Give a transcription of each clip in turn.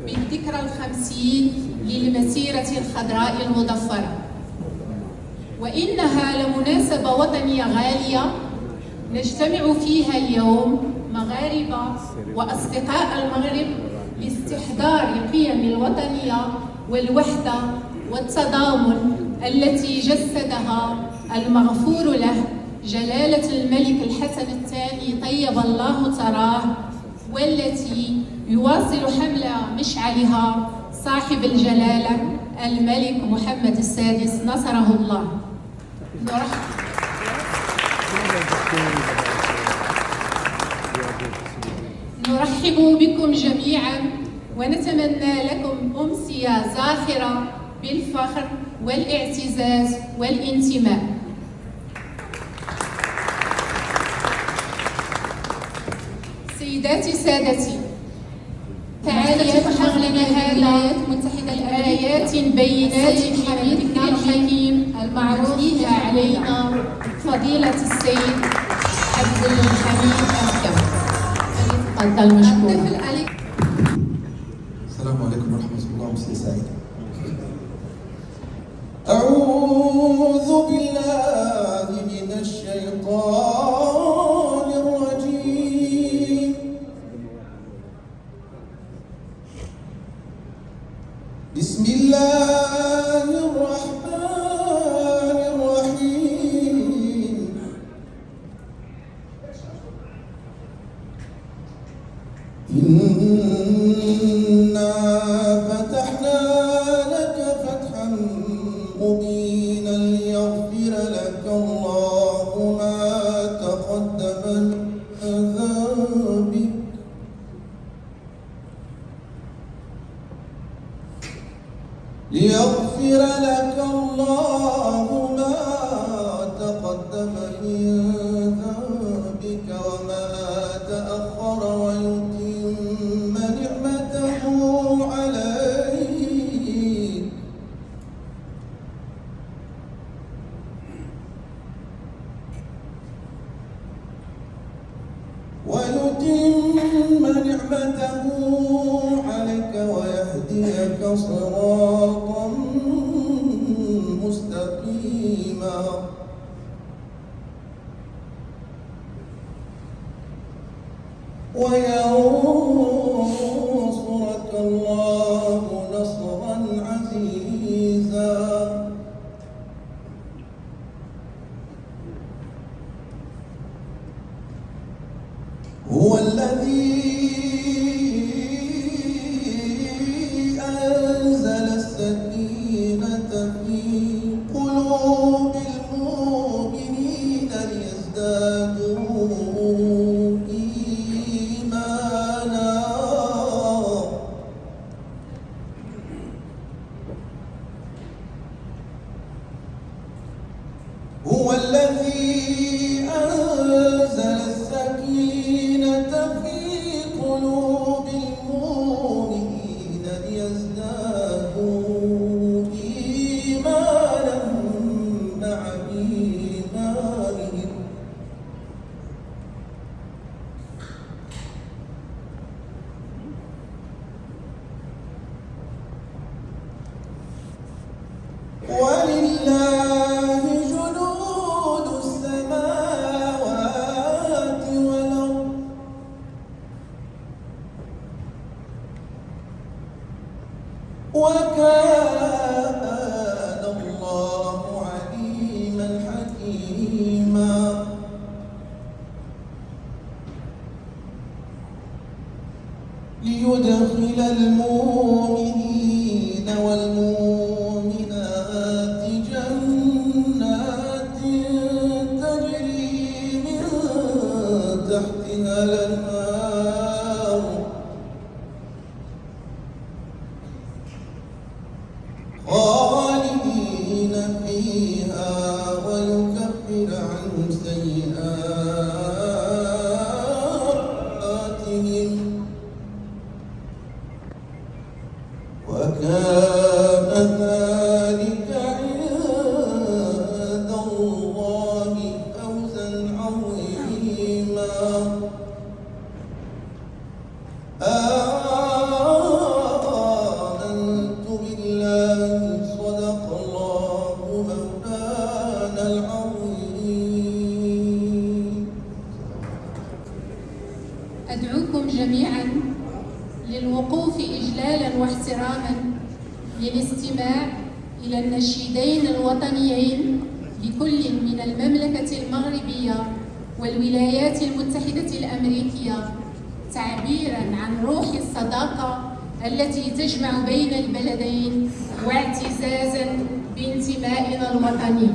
بالذكرى 50 للمسيرة الخضراء المضفرة، وإنها لمناسبة وطنية غالية نجتمع فيها اليوم مغاربة وأصدقاء المغرب لاستحضار القيم الوطنية والوحدة والتضامن التي جسدها المغفور له جلالة الملك الحسن الثاني طيب الله ثراه، والتي يواصل حمل مشعلها صاحب الجلالة الملك محمد السادس نصره الله. نرحب بكم جميعا ونتمنى لكم أمسية زاخرة بالفخر والاعتزاز والانتماء. سيداتي سادتي، فعاليات حفلنا هذا آيات بينات في الذكر الحكيم المعروف فيها علينا فضيلة السيد عبد الحميد أسكم. تفضل مشكور. السلام عليكم ورحمة الله ومساء سعيد. أعوذ بالله من الشيطان الرجيم. بسم الله الرحمن الرحيم. إنا فتحنا لك فتحا مبينا ليغفر لك الله ما تقدم من ذنبك وما تأخر ويتم نعمته عليك ويهديك صراطا مستقيما. وينصرك الله نصرا عزيزا. هو الذي أنزل السكينة في قلوب المؤمنين ليزدادوا إيمانا. هو الذي أنزل السكينة في قلوب المؤمنين ليزدادوا إيمانا مع إيمانهم. ولله جنود السماوات والأرض وكان الله عليما حكيما. ليدخل المؤمنين والمؤمنات جنات تجري من تحتها الأنهار خالدين فيها ويكفر عنهم سيئاتهم وكان ذلك عند الله فوزا عظيما. للوقوف إجلالا واحتراما للاستماع إلى النشيدين الوطنيين لكل من المملكة المغربية والولايات المتحدة الأمريكية، تعبيراً عن روح الصداقة التي تجمع بين البلدين واعتزازاً بانتمائنا الوطني.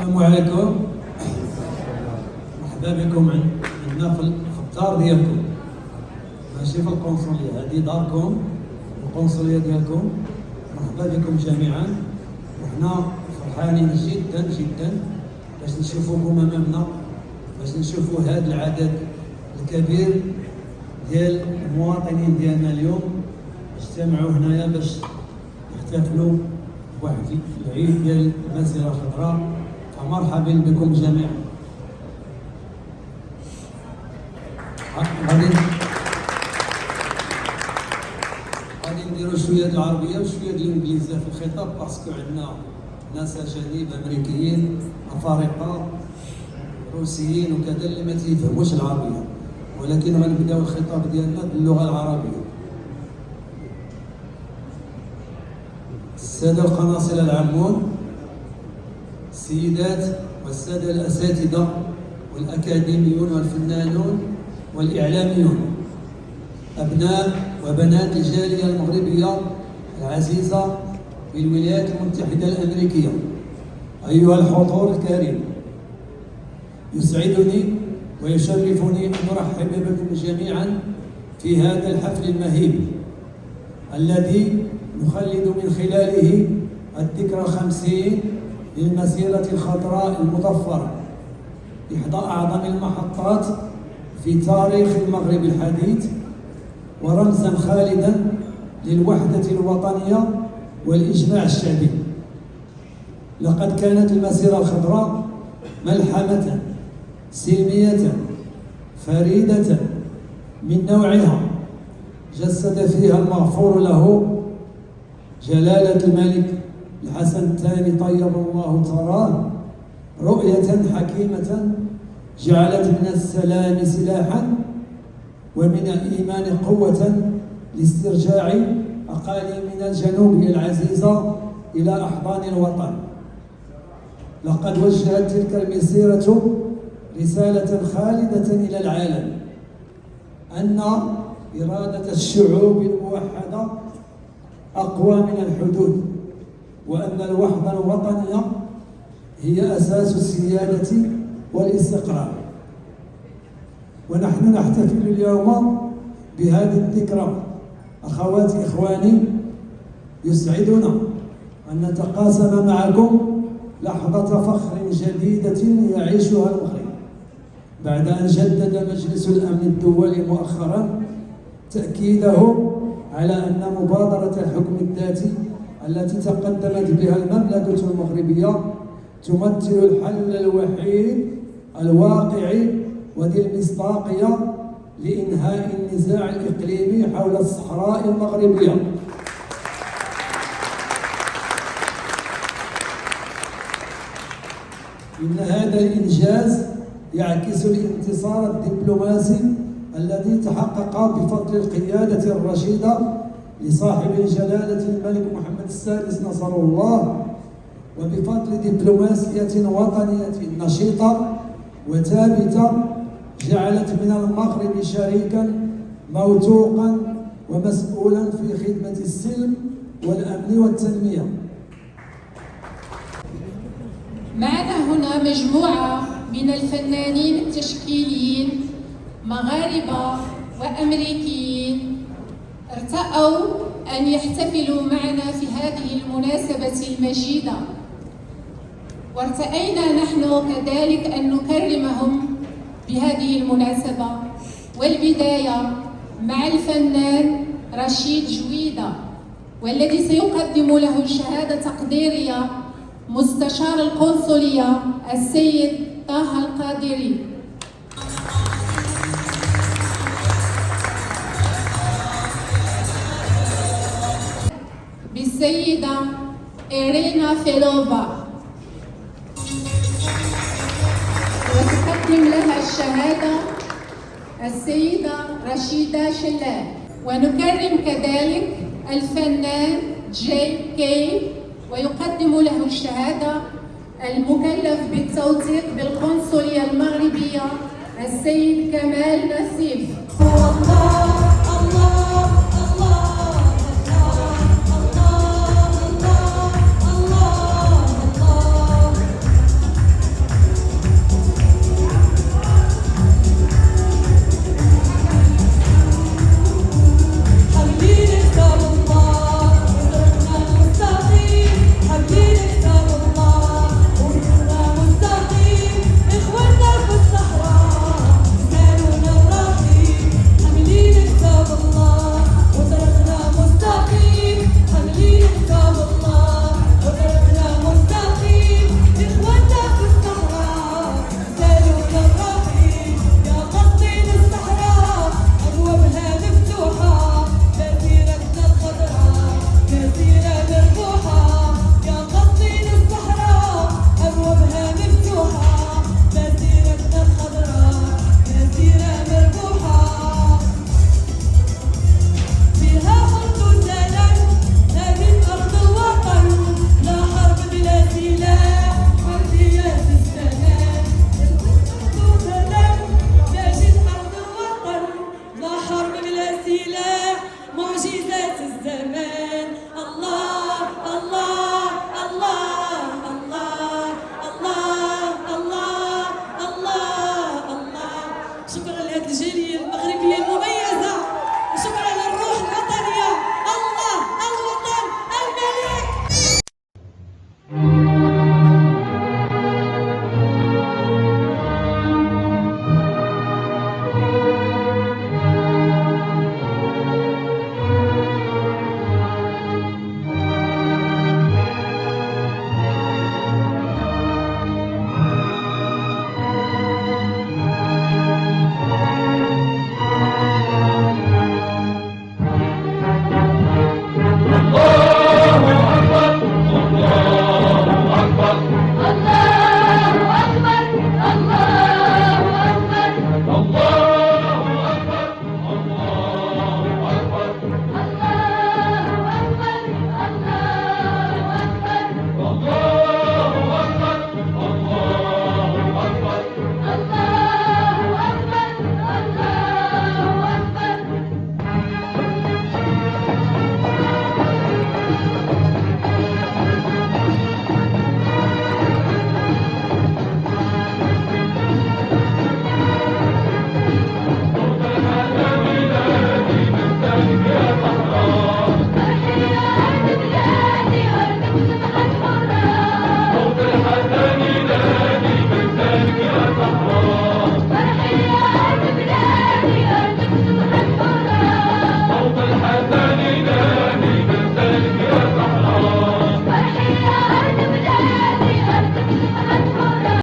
السلام عليكم، مرحبا بكم عندنا في الدار ديالكم، ماشي في القنصلية. هذه داركم القنصلية ديالكم. مرحبا بكم جميعا، وحنا فرحانين جدا جدا باش نشوفوكم امامنا، باش نشوفوا هذا العدد الكبير ديال المواطنين ديالنا اليوم اجتمعوا هنايا باش يحتفلوا بواحد العيد ديال المسيرة الخضراء. مرحبا بكم جميعا. غادي نديروا شويه العربيه وشويه الانجليزيه في الخطاب، باسكو عندنا ناس اجانب امريكيين افارقه روسيين وكذا اللي ما تيفهموش العربيه، ولكن غنبداو الخطاب ديالنا باللغه العربيه. الساده القناصله العامون، السيدات والسادة الأساتذة والأكاديميون والفنانون والإعلاميون، أبناء وبنات الجالية المغربية العزيزة في الولايات المتحدة الأمريكية، أيها الحضور الكريم، يسعدني ويشرفني أن أرحب بكم جميعا في هذا الحفل المهيب الذي نخلد من خلاله الذكرى 50 للمسيرة الخضراء المظفرة، إحدى أعظم المحطات في تاريخ المغرب الحديث، ورمزا خالدا للوحدة الوطنية والإجماع الشعبي. لقد كانت المسيرة الخضراء ملحمة سلمية فريدة من نوعها، جسد فيها المغفور له جلالة الملك الحسن الثاني طيب الله ثراه رؤية حكيمة جعلت من السلام سلاحا ومن الإيمان قوة لاسترجاع أقاليمنا الجنوبية العزيزة إلى أحضان الوطن. لقد وجهت تلك المسيرة رسالة خالدة إلى العالم أن إرادة الشعوب الموحدة أقوى من الحدود، وأن الوحدة الوطنية هي أساس السيادة والاستقرار. ونحن نحتفل اليوم بهذه الذكرى. أخواتي إخواني، يسعدنا أن نتقاسم معكم لحظة فخر جديدة يعيشها المغرب بعد أن جدد مجلس الأمن الدولي مؤخرا تأكيده على أن مبادرة الحكم الذاتي التي تقدمت بها المملكة المغربية تمثل الحل الوحيد الواقعي وذي المصداقية لإنهاء النزاع الإقليمي حول الصحراء المغربية. إن هذا الإنجاز يعكس الانتصار الدبلوماسي الذي تحقق بفضل القيادة الرشيدة لصاحب الجلالة الملك محمد السادس نصره الله، وبفضل دبلوماسية وطنية نشيطة وثابتة جعلت من المغرب شريكا موثوقا ومسؤولا في خدمة السلم والأمن والتنمية. معنا هنا مجموعة من الفنانين التشكيليين مغاربة وأمريكيين ارتأوا أن يحتفلوا معنا في هذه المناسبة المجيدة، وارتأينا نحن كذلك أن نكرمهم بهذه المناسبة. والبداية مع الفنان رشيد جويدة، والذي سيقدم له الشهادة التقديرية مستشار القنصلية السيد طه القادري. بالسيدة إيرينا فيلوفا، وتقدم لها الشهادة السيدة رشيدة شلال. ونكرم كذلك الفنان جي كي، ويقدم له الشهادة المكلف بالتوثيق بالقنصلية المغربية السيد كمال نسيف.